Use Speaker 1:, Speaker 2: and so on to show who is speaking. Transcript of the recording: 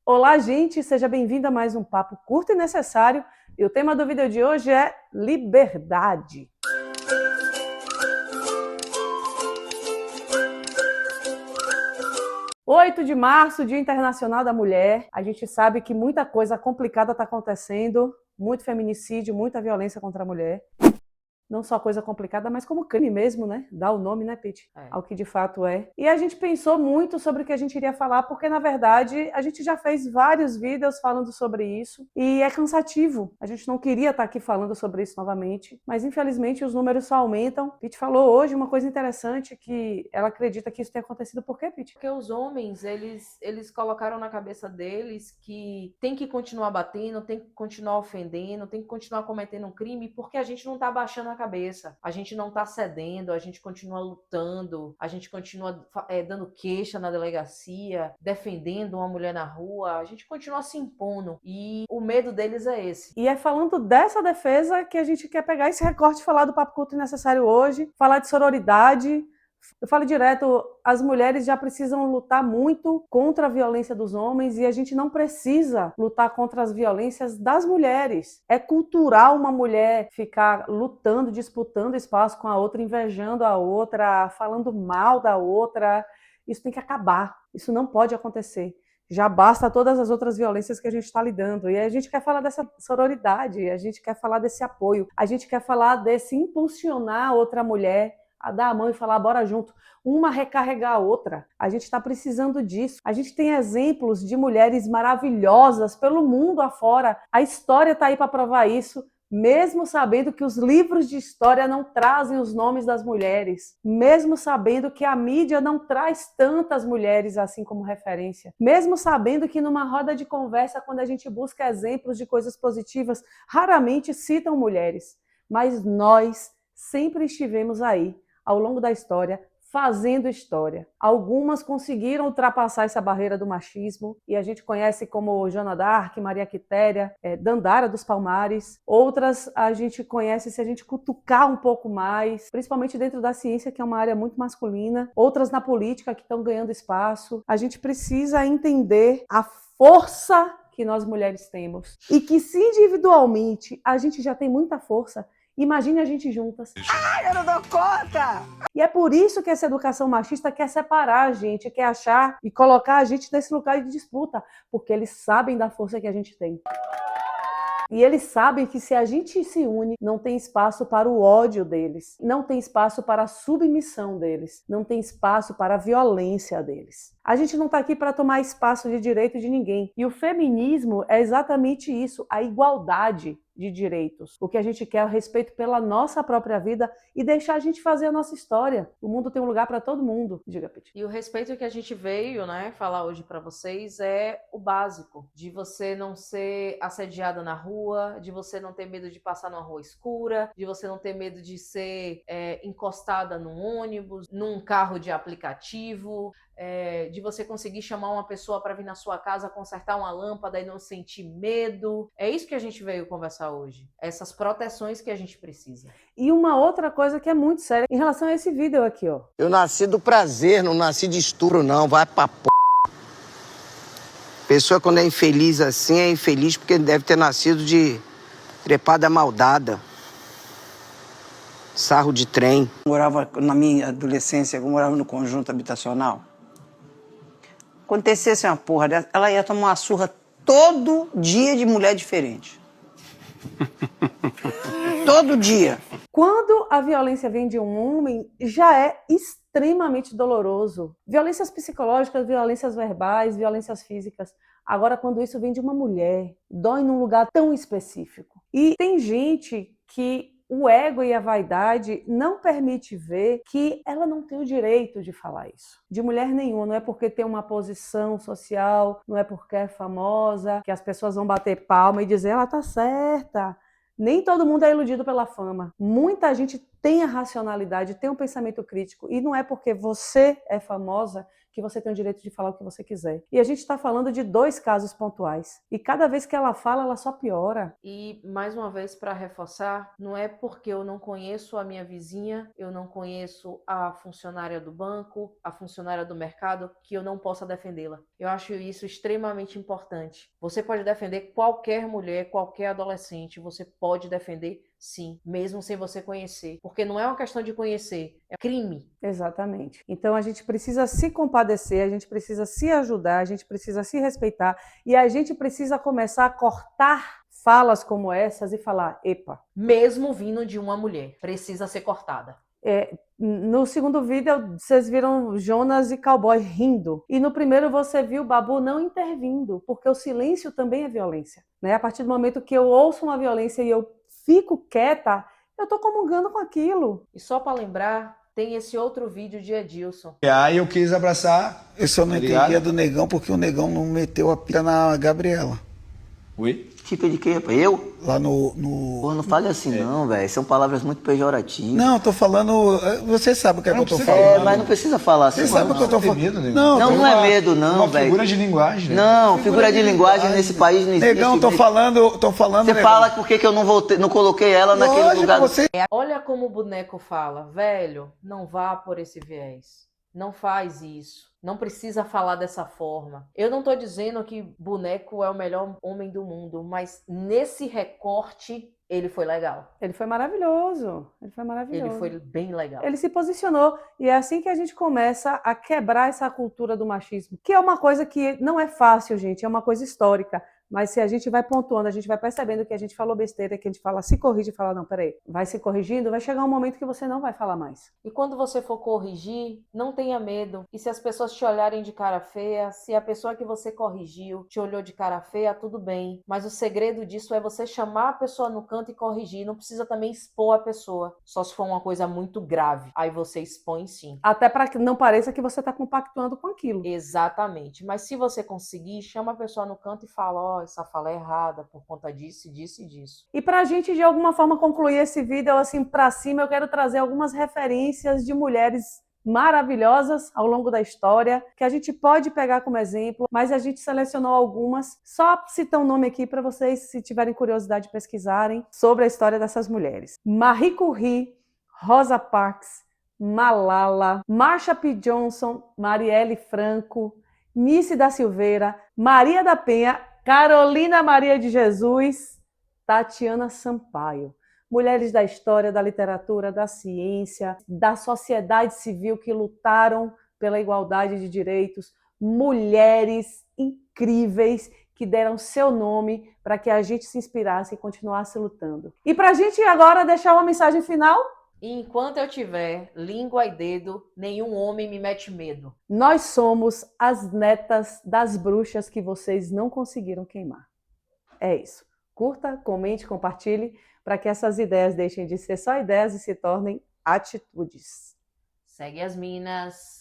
Speaker 1: Olá, gente, seja bem-vindo a mais um papo curto e necessário. E o tema do vídeo de hoje é liberdade. 8 de março, Dia Internacional da Mulher. A gente sabe que muita coisa complicada está acontecendo, muito feminicídio, muita violência contra a mulher. Não só coisa complicada, mas como crime mesmo, né? Dá o nome, né, Pete? Ao que de fato é. E a gente pensou muito sobre o que a gente iria falar, porque, na verdade, a gente já fez vários vídeos falando sobre isso, e é cansativo. A gente não queria estar aqui falando sobre isso novamente, mas, infelizmente, os números só aumentam. Pete falou hoje uma coisa interessante, que ela acredita que isso tenha acontecido. Por quê, Pete?
Speaker 2: Porque os homens, eles colocaram na cabeça deles que tem que continuar batendo, tem que continuar ofendendo, tem que continuar cometendo um crime, porque a gente não tá baixando a cabeça, a gente não tá cedendo, a gente continua lutando, a gente continua dando queixa na delegacia, defendendo uma mulher na rua, a gente continua se impondo, e o medo deles é esse.
Speaker 1: E é falando dessa defesa que a gente quer pegar esse recorte e falar do Papo Culto Necessário hoje, falar de sororidade. Eu falo direto, as mulheres já precisam lutar muito contra a violência dos homens e a gente não precisa lutar contra as violências das mulheres. É cultural uma mulher ficar lutando, disputando espaço com a outra, invejando a outra, falando mal da outra. Isso tem que acabar. Isso não pode acontecer. Já basta todas as outras violências que a gente está lidando. E a gente quer falar dessa sororidade, a gente quer falar desse apoio, a gente quer falar desse impulsionar outra mulher a dar a mão e falar, bora junto, uma recarregar a outra. A gente está precisando disso. A gente tem exemplos de mulheres maravilhosas pelo mundo afora. A história está aí para provar isso, mesmo sabendo que os livros de história não trazem os nomes das mulheres, mesmo sabendo que a mídia não traz tantas mulheres assim como referência, mesmo sabendo que numa roda de conversa, quando a gente busca exemplos de coisas positivas, raramente citam mulheres, mas nós sempre estivemos aí, ao longo da história, fazendo história. Algumas conseguiram ultrapassar essa barreira do machismo, e a gente conhece como Joana d'Arc, Maria Quitéria, Dandara dos Palmares. Outras a gente conhece se a gente cutucar um pouco mais, principalmente dentro da ciência, que é uma área muito masculina. Outras na política, que estão ganhando espaço. A gente precisa entender a força que nós mulheres temos, e que se individualmente a gente já tem muita força, imagine a gente juntas.
Speaker 3: Ai, eu não dou conta!
Speaker 1: E é por isso que essa educação machista quer separar a gente, quer achar e colocar a gente nesse lugar de disputa, porque eles sabem da força que a gente tem. E eles sabem que se a gente se une, não tem espaço para o ódio deles, não tem espaço para a submissão deles, não tem espaço para a violência deles. A gente não está aqui para tomar espaço de direito de ninguém. E o feminismo é exatamente isso, a igualdade de direitos. O que a gente quer é o respeito pela nossa própria vida e deixar a gente fazer a nossa história. O mundo tem um lugar para todo mundo. Diga, Pete.
Speaker 2: E o respeito que a gente veio, falar hoje para vocês é o básico, de você não ser assediada na rua, de você não ter medo de passar numa rua escura, de você não ter medo de ser encostada num ônibus, num carro de aplicativo, de você conseguir chamar uma pessoa para vir na sua casa consertar uma lâmpada e não sentir medo. É isso que a gente veio conversar hoje. Essas proteções que a gente precisa.
Speaker 1: E uma outra coisa que é muito séria em relação a esse vídeo aqui, ó.
Speaker 3: Eu nasci do prazer, não nasci de estupro, não. Vai pra p... Pessoa, quando é infeliz assim, é infeliz porque deve ter nascido de trepada maldada. Sarro de trem.
Speaker 4: Morava, na minha adolescência, eu morava no conjunto habitacional. Acontecesse uma porra dessa, ela ia tomar uma surra todo dia de mulher diferente. Todo dia.
Speaker 1: Quando a violência vem de um homem, já é extremamente doloroso. Violências psicológicas, violências verbais, violências físicas. Agora, quando isso vem de uma mulher, dói num lugar tão específico. E tem gente que o ego e a vaidade não permite ver que ela não tem o direito de falar isso. De mulher nenhuma, não é porque tem uma posição social, não é porque é famosa, que as pessoas vão bater palma e dizer, ela tá certa. Nem todo mundo é iludido pela fama. Muita gente tem a racionalidade, tem um pensamento crítico, e não é porque você é famosa que você tem o direito de falar o que você quiser. E a gente está falando de 2 casos pontuais. E cada vez que ela fala, ela só piora.
Speaker 2: E, mais uma vez, para reforçar, não é porque eu não conheço a minha vizinha, eu não conheço a funcionária do banco, a funcionária do mercado, que eu não possa defendê-la. Eu acho isso extremamente importante. Você pode defender qualquer mulher, qualquer adolescente, você pode defender sim, mesmo sem você conhecer. Porque não é uma questão de conhecer, é crime.
Speaker 1: Exatamente. Então a gente precisa se compadecer, a gente precisa se ajudar, a gente precisa se respeitar e a gente precisa começar a cortar falas como essas e falar, epa.
Speaker 2: Mesmo vindo de uma mulher, precisa ser cortada.
Speaker 1: No segundo vídeo, vocês viram Jonas e Cowboy rindo. E no primeiro você viu Babu não intervindo, porque o silêncio também é violência. Né? A partir do momento que eu ouço uma violência e eu fico quieta, eu estou comungando com aquilo.
Speaker 2: E só para lembrar, tem esse outro vídeo de Edilson.
Speaker 5: E aí eu quis abraçar.
Speaker 6: Eu só não entendia do Negão porque o Negão não meteu a pica na Gabriela.
Speaker 5: Oi?
Speaker 4: Tipo de quê, rapaz? Eu?
Speaker 6: Lá no...
Speaker 4: Pô, não fale assim não, velho. São palavras muito pejorativas.
Speaker 6: Não, tô falando... Você sabe o que é que eu tô falando.
Speaker 4: Mas não precisa falar assim.
Speaker 6: Você sabe o que eu tô falando.
Speaker 5: Medo,
Speaker 4: Não, não é medo não, velho.
Speaker 5: Figura de linguagem.
Speaker 4: Não, figura de linguagem nesse país não existe.
Speaker 6: Negão, tô falando...
Speaker 4: Você
Speaker 6: Negão.
Speaker 4: fala por que eu não coloquei ela naquele
Speaker 6: Lógico,
Speaker 4: lugar.
Speaker 6: você...
Speaker 2: Olha como o boneco fala, velho, não vá por esse viés. Não faz isso. Não precisa falar dessa forma. Eu não tô dizendo que boneco é o melhor homem do mundo, mas nesse recorte ele foi legal.
Speaker 1: Ele foi maravilhoso. Ele foi maravilhoso.
Speaker 2: Ele foi bem legal.
Speaker 1: Ele se posicionou e é assim que a gente começa a quebrar essa cultura do machismo, que é uma coisa que não é fácil, gente, é uma coisa histórica. Mas se a gente vai pontuando, a gente vai percebendo que a gente falou besteira, que a gente fala, se corrige e fala, não, peraí, vai se corrigindo, vai chegar um momento que você não vai falar mais.
Speaker 2: E quando você for corrigir, não tenha medo. E se as pessoas te olharem de cara feia, se a pessoa que você corrigiu te olhou de cara feia, tudo bem. Mas o segredo disso é você chamar a pessoa no canto e corrigir. Não precisa também expor a pessoa. Só se for uma coisa muito grave. Aí você expõe sim.
Speaker 1: Até para que não pareça que você está compactuando com aquilo.
Speaker 2: Exatamente. Mas se você conseguir, chama a pessoa no canto e fala, ó, essa fala é errada por conta disso, disso e disso.
Speaker 1: E para a gente, de alguma forma, concluir esse vídeo assim para cima, eu quero trazer algumas referências de mulheres maravilhosas ao longo da história, que a gente pode pegar como exemplo, mas a gente selecionou algumas, só citar um nome aqui para vocês, se tiverem curiosidade, pesquisarem sobre a história dessas mulheres. Marie Curie, Rosa Parks, Malala, Marsha P. Johnson, Marielle Franco, Nice da Silveira, Maria da Penha, Carolina Maria de Jesus, Tatiana Sampaio. Mulheres da história, da literatura, da ciência, da sociedade civil que lutaram pela igualdade de direitos. Mulheres incríveis que deram seu nome para que a gente se inspirasse e continuasse lutando. E para a gente agora deixar uma mensagem final.
Speaker 2: E enquanto eu tiver língua e dedo, nenhum homem me mete medo.
Speaker 1: Nós somos as netas das bruxas que vocês não conseguiram queimar. É isso. Curta, comente, compartilhe, para que essas ideias deixem de ser só ideias e se tornem atitudes.
Speaker 2: Segue as minas.